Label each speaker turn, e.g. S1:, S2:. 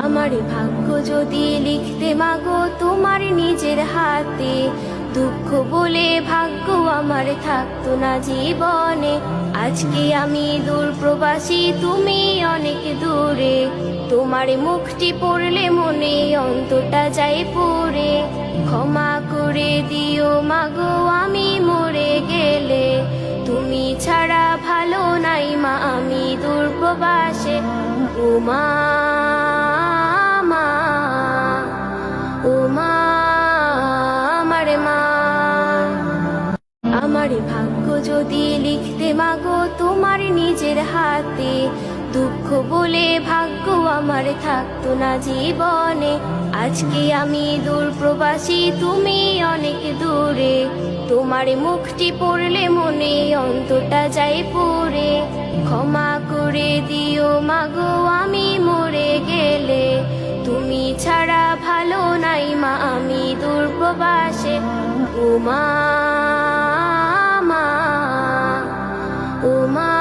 S1: আমার ভাগ্য যদি লিখতে মাগো তোমার নিজের হাতে, দুঃখ বলে ভাগ্য আমার থাকতো না জীবনে। আজকে আমি দূর প্রবাসী, তুমি অনেক দূরে, তোমার মুখটি পড়লে মনে অন্তরটা যায় পুড়ে। ক্ষমা করে দিও মাগো আমি মরে গেলে, তুমি ছাড়া ভালো নাই মা আমি দূর প্রবাসে। ও মা, মা, ও মা, আমার মা। আমার ভাগ্য যদি লিখতে মাগো তোমার নিজের হাতে, দুঃখ বলে ভাগ্য আমার থাকতো না জীবনে। আজকে আমি দূর প্রবাসী, তুমি অনেক দূরে, তোমার মুখটি পড়লে মনে অন্তরটা যায় পুড়ে। ক্ষমা করে দিও মাগো আমি মরে গেলে, তুমি ছাড়া ভালো নাই মা আমি দূর প্রবাসে। ও মা, মা, ও মা।